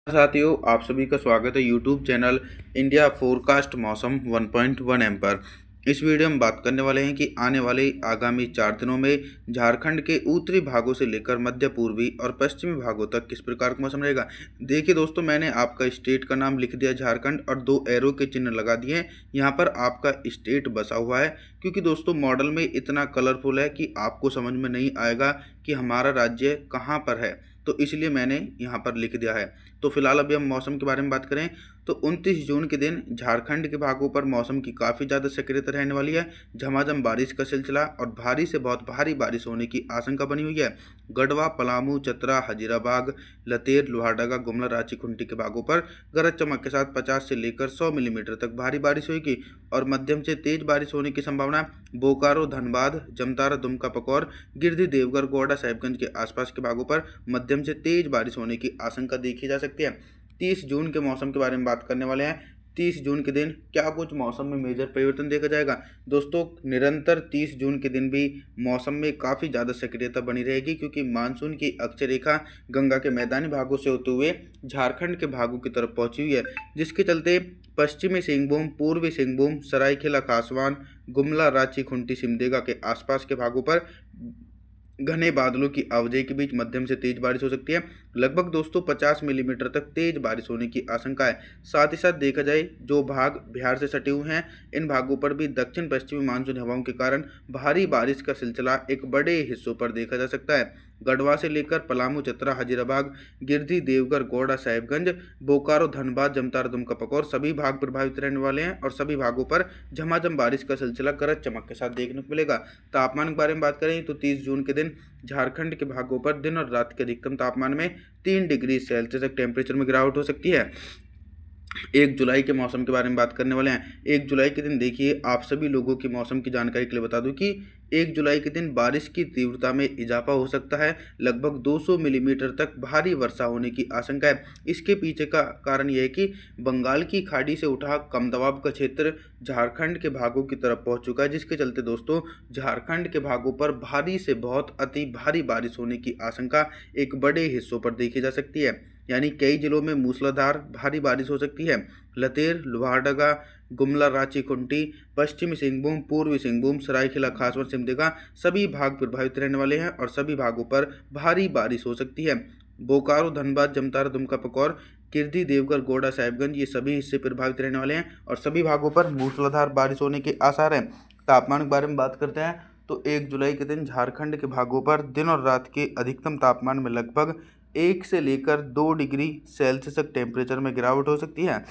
साथियों, आप सभी का स्वागत है यूट्यूब चैनल इंडिया फोरकास्ट मौसम 1.1 एम पर। इस वीडियो में बात करने वाले हैं कि आने वाले आगामी 4 दिनों में झारखंड के उत्तरी भागों से लेकर मध्य पूर्वी और पश्चिमी भागों तक किस प्रकार का मौसम रहेगा। देखिए दोस्तों, मैंने आपका स्टेट का नाम लिख दिया झारखंड और 2 एरो के चिन्ह लगा दिए हैं। यहाँ पर आपका स्टेट बसा हुआ है, क्योंकि दोस्तों मॉडल में इतना कलरफुल है कि आपको समझ में नहीं आएगा कि हमारा राज्य कहाँ पर है, तो इसलिए मैंने यहाँ पर लिख दिया है। तो फिलहाल अभी हम मौसम के बारे में बात करें तो 29 जून के दिन झारखंड के भागों पर मौसम की काफ़ी ज़्यादा सक्रियता रहने वाली है। झमाझम बारिश का सिलसिला और भारी से बहुत भारी बारिश होने की आशंका बनी हुई है। गढ़वा, पलामू, चतरा, हजीराबाग, लतेर, लोहारदगा, गुमला, रांची, खूंटी के भागों पर गरज चमक के साथ 50 से लेकर 100 मिलीमीटर तक भारी बारिश होगी और मध्यम से तेज बारिश होने की संभावना बोकारो, धनबाद, जमतारा, दुमका, पकौर, गिरिडीह, देवघर, गोड्डा, साहिबगंज के आसपास के भागों पर मध्यम से तेज बारिश होने की आशंका देखी जा सकती है। 30 जून के मौसम के बारे में बात करने वाले हैं। 30 जून के दिन क्या कुछ मौसम में मेजर परिवर्तन देखा जाएगा। दोस्तों निरंतर 30 जून के दिन भी मौसम में काफ़ी ज़्यादा सक्रियता बनी रहेगी, क्योंकि मानसून की अक्षय रेखा गंगा के मैदानी भागों से होते हुए झारखंड के भागों की तरफ पहुंची हुई है, जिसके चलते पश्चिमी सिंहभूम, पूर्वी सिंहभूम, सरायकेला खासवान, गुमला, रांची, खूंटी, सिमडेगा के आसपास के भागों पर घने बादलों की आवाजाही के बीच मध्यम से तेज बारिश हो सकती है। लगभग दोस्तों 50 मिलीमीटर तक तेज बारिश होने की आशंका है। साथ ही साथ देखा जाए जो भाग बिहार से सटे हुए हैं, इन भागों पर भी दक्षिण पश्चिमी मानसून हवाओं के कारण भारी बारिश का सिलसिला एक बड़े हिस्सों पर देखा जा सकता है। गढ़वा से लेकर पलामू, चतरा, हजीराबाग, गिरिडीह, देवघर, गोड्डा, साहिबगंज, बोकारो, धनबाद, जमतारा, दुमका, पकौर सभी भाग प्रभावित रहने वाले हैं और सभी भागों पर झमाझम बारिश का सिलसिला गरज चमक के साथ देखने को मिलेगा। तापमान के बारे में बात करें तो 30 जून के दिन झारखंड के भागों पर दिन और रात के अधिकतम तापमान में 3 डिग्री सेल्सियस तक टेम्परेचर में गिरावट हो सकती है। 1 जुलाई के मौसम के बारे में बात करने वाले हैं। 1 जुलाई के दिन देखिए, आप सभी लोगों की मौसम की जानकारी के लिए बता दूं कि 1 जुलाई के दिन बारिश की तीव्रता में इजाफा हो सकता है। लगभग 200 मिलीमीटर तक भारी वर्षा होने की आशंका है। इसके पीछे का कारण यह है कि बंगाल की खाड़ी से उठा कम दबाव का क्षेत्र झारखंड के भागों की तरफ पहुंच चुका है, जिसके चलते दोस्तों झारखंड के भागों पर भारी से बहुत अति भारी बारिश होने की आशंका एक बड़े हिस्सों पर देखी जा सकती है। यानी कई जिलों में मूसलाधार भारी बारिश हो सकती है। लतेर, लोहारदगा, गुमला, रांची, खूंटी, पश्चिमी सिंहभूम, पूर्वी सिंहभूम, सरायकेला खासवान, सिमडेगा सभी भाग प्रभावित रहने वाले हैं और सभी भागों पर भारी बारिश हो सकती है। बोकारो, धनबाद, जमतारा, दुमका, पकौर, गिरिडीह, देवघर, गोड्डा, साहिबगंज ये सभी हिस्से प्रभावित रहने वाले हैं और सभी भागों पर मूसलाधार बारिश होने के आसार हैं। तापमान के बारे में बात करते हैं तो 1 जुलाई के दिन झारखंड के भागों पर दिन और रात के अधिकतम तापमान में लगभग 1 से लेकर 2 डिग्री सेल्सियस तक टेम्परेचर में गिरावट हो सकती है।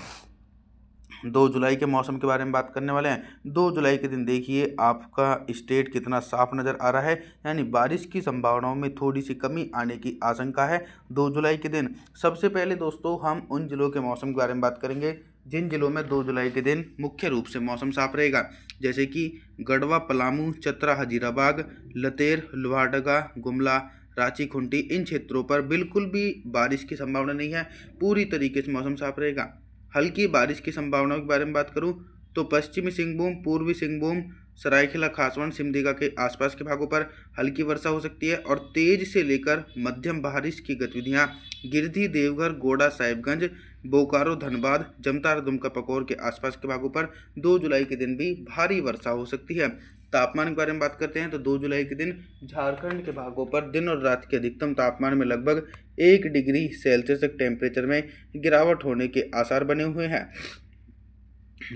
2 जुलाई के मौसम के बारे में बात करने वाले हैं। 2 जुलाई के दिन देखिए आपका स्टेट कितना साफ नज़र आ रहा है, यानी बारिश की संभावनाओं में थोड़ी सी कमी आने की आशंका है 2 जुलाई के दिन। सबसे पहले दोस्तों हम उन जिलों के मौसम के बारे में बात करेंगे जिन जिलों में 2 जुलाई के दिन मुख्य रूप से मौसम साफ रहेगा, जैसे कि गढ़वा, पलामू, चतरा, हजीराबाग, लतेर, लोहारदगा, गुमला, रांची, खूंटी इन क्षेत्रों पर बिल्कुल भी बारिश की संभावना नहीं है। पूरी तरीके से मौसम साफ रहेगा। हल्की बारिश की संभावनाओं के बारे में बात करूं तो पश्चिमी सिंहभूम, पूर्वी सिंहभूम, सरायकेला खासवान, सिमडेगा के आसपास के भागों पर हल्की वर्षा हो सकती है और तेज से लेकर मध्यम बारिश की गतिविधियां गिरिडीह, देवघर, गोड्डा, साहिबगंज, बोकारो, धनबाद, जमतारा, दुमका, पकौर के आसपास के भागों पर 2 जुलाई के दिन भी भारी वर्षा हो सकती है। तापमान के बारे में बात करते हैं तो 2 जुलाई के दिन झारखंड के भागों पर दिन और रात के अधिकतम तापमान में लगभग 1 डिग्री सेल्सियस तक टेम्परेचर में गिरावट होने के आसार बने हुए हैं।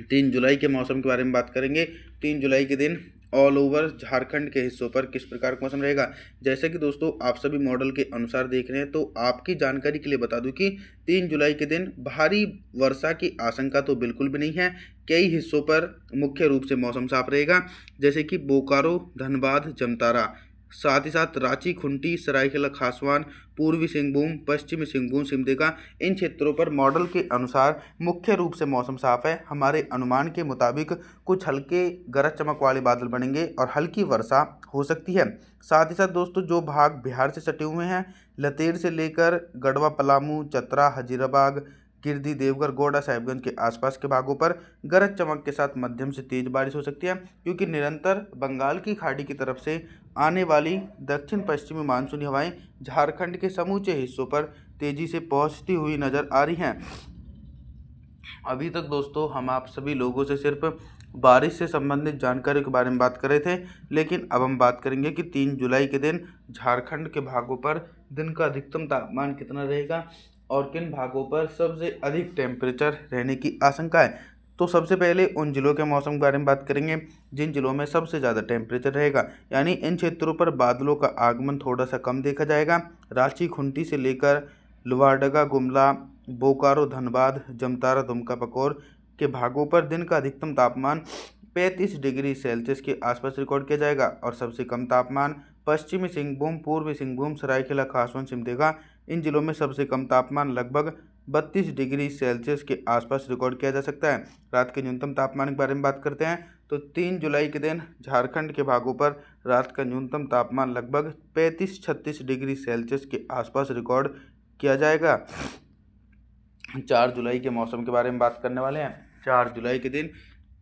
3 जुलाई के मौसम के बारे में बात करेंगे। 3 जुलाई के दिन ऑल ओवर झारखंड के हिस्सों पर किस प्रकार का मौसम रहेगा। जैसे कि दोस्तों आप सभी मॉडल के अनुसार देख रहे हैं, तो आपकी जानकारी के लिए बता दूं कि 3 जुलाई के दिन भारी वर्षा की आशंका तो बिल्कुल भी नहीं है। कई हिस्सों पर मुख्य रूप से मौसम साफ रहेगा, जैसे कि बोकारो, धनबाद, जमतारा, साथ ही साथ रांची, खूंटी, सरायकेला खासवान, पूर्वी सिंहभूम, पश्चिमी सिंहभूम, सिमडेगा इन क्षेत्रों पर मॉडल के अनुसार मुख्य रूप से मौसम साफ है। हमारे अनुमान के मुताबिक कुछ हल्के गरज चमक वाले बादल बनेंगे और हल्की वर्षा हो सकती है। साथ ही साथ दोस्तों जो भाग बिहार से सटे हुए हैं, लतेर से लेकर गढ़वा, पलामू, चतरा, हजीराबाग, गिरिडीह, देवघर, गोड्डा, साहिबगंज के आसपास के भागों पर गरज चमक के साथ मध्यम से तेज बारिश हो सकती है, क्योंकि निरंतर बंगाल की खाड़ी की तरफ से आने वाली दक्षिण पश्चिमी मानसूनी हवाएं झारखंड के समूचे हिस्सों पर तेज़ी से पहुंचती हुई नज़र आ रही हैं। अभी तक दोस्तों हम आप सभी लोगों से सिर्फ बारिश से संबंधित जानकारी के बारे में बात कर रहे थे, लेकिन अब हम बात करेंगे कि 3 जुलाई के दिन झारखंड के भागों पर दिन का अधिकतम तापमान कितना रहेगा और किन भागों पर सबसे अधिक टेम्परेचर रहने की आशंका है। तो सबसे पहले उन जिलों के मौसम के बारे में बात करेंगे जिन जिलों में सबसे ज़्यादा टेम्परेचर रहेगा, यानी इन क्षेत्रों पर बादलों का आगमन थोड़ा सा कम देखा जाएगा। रांची, खूंटी से लेकर लोहारदगा, गुमला, बोकारो, धनबाद, जमतारा, दुमका, पकौर के भागों पर दिन का अधिकतम तापमान 35 डिग्री सेल्सियस के आसपास रिकॉर्ड किया जाएगा और सबसे कम तापमान पश्चिमी सिंहभूम, पूर्वी सिंहभूम, सरायकेला खासवन, सिमडेगा, इन जिलों में सबसे कम तापमान लगभग 32 डिग्री सेल्सियस के आसपास रिकॉर्ड किया जा सकता है। रात के न्यूनतम तापमान के बारे में बात करते हैं तो 3 जुलाई के दिन झारखंड के भागों पर रात का न्यूनतम तापमान लगभग 35-36 डिग्री सेल्सियस के आसपास रिकॉर्ड किया जाएगा। 4 जुलाई के मौसम के बारे में बात करने वाले हैं। 4 जुलाई के दिन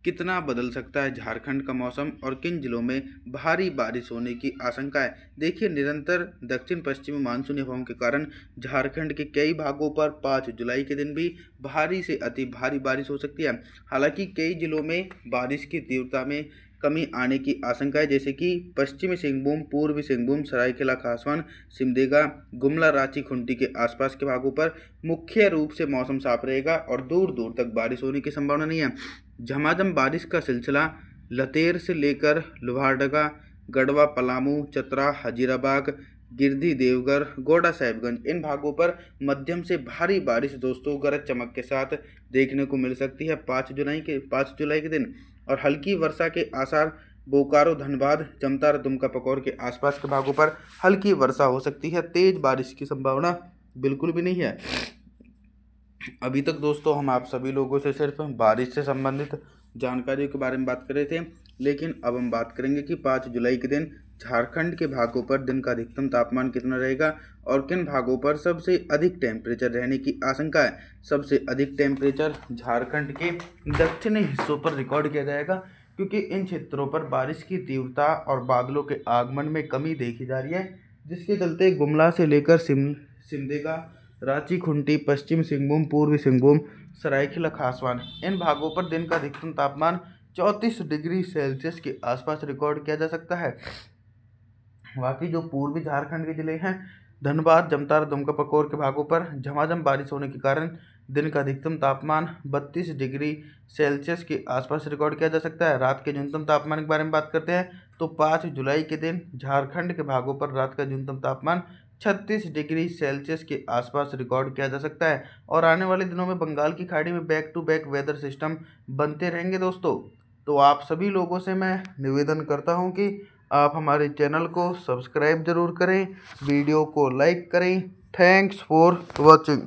कितना बदल सकता है झारखंड का मौसम और किन जिलों में भारी बारिश होने की आशंका है। देखिए, निरंतर दक्षिण पश्चिमी मानसूनी हवाओं के कारण झारखंड के कई भागों पर 5 जुलाई के दिन भी भारी से अति भारी बारिश हो सकती है। हालांकि कई जिलों में बारिश की तीव्रता में कमी आने की आशंका है, जैसे कि पश्चिमी सिंहभूम, पूर्वी सिंहभूम, सरायकेला खासवन, सिमडेगा, गुमला, रांची, खूंटी के आसपास के भागों पर मुख्य रूप से मौसम साफ रहेगा और दूर दूर तक बारिश होने की संभावना नहीं है। झमाझम बारिश का सिलसिला लतेर से लेकर लोहारदगा, गढ़वा, पलामू, चतरा, हजीराबाग, गिरिडीह, देवघर, गोंडा, साहिबगंज, इन भागों पर मध्यम से भारी बारिश दोस्तों गरज चमक के साथ देखने को मिल सकती है 5 जुलाई के दिन। और हल्की वर्षा के आसार बोकारो, धनबाद, जमतारा, दुमका, पकौर के आसपास के भागों पर हल्की वर्षा हो सकती है। तेज बारिश की संभावना बिल्कुल भी नहीं है। अभी तक दोस्तों हम आप सभी लोगों से सिर्फ बारिश से संबंधित जानकारियों के बारे में बात कर रहे थे, लेकिन अब हम बात करेंगे कि 5 जुलाई के दिन झारखंड के भागों पर दिन का अधिकतम तापमान कितना रहेगा और किन भागों पर सबसे अधिक टेम्परेचर रहने की आशंका है। सबसे अधिक टेम्परेचर झारखंड के दक्षिणी हिस्सों पर रिकॉर्ड किया जाएगा, क्योंकि इन क्षेत्रों पर बारिश की तीव्रता और बादलों के आगमन में कमी देखी जा रही है, जिसके चलते गुमला से लेकर सिमडेगा, रांची, खूंटी, पश्चिम सिंहभूम, पूर्वी सिंहभूम, सरायकेला खासवान, इन भागों पर दिन का अधिकतम तापमान 34 डिग्री सेल्सियस के आसपास रिकॉर्ड किया जा सकता है। बाकी जो पूर्वी झारखंड के जिले हैं, धनबाद, जमतारा, दुमका, पकौर के भागों पर झमाझम बारिश होने के कारण दिन का अधिकतम तापमान 32 डिग्री सेल्सियस के आसपास रिकॉर्ड किया जा सकता है। रात के न्यूनतम तापमान के बारे में बात करते हैं तो 5 जुलाई के दिन झारखंड के भागों पर रात का न्यूनतम तापमान 36 डिग्री सेल्सियस के आसपास रिकॉर्ड किया जा सकता है। और आने वाले दिनों में बंगाल की खाड़ी में back to back weather system बनते रहेंगे दोस्तों। तो आप सभी लोगों से मैं निवेदन करता हूं कि आप हमारे चैनल को सब्सक्राइब जरूर करें, वीडियो को लाइक करें। Thanks for watching.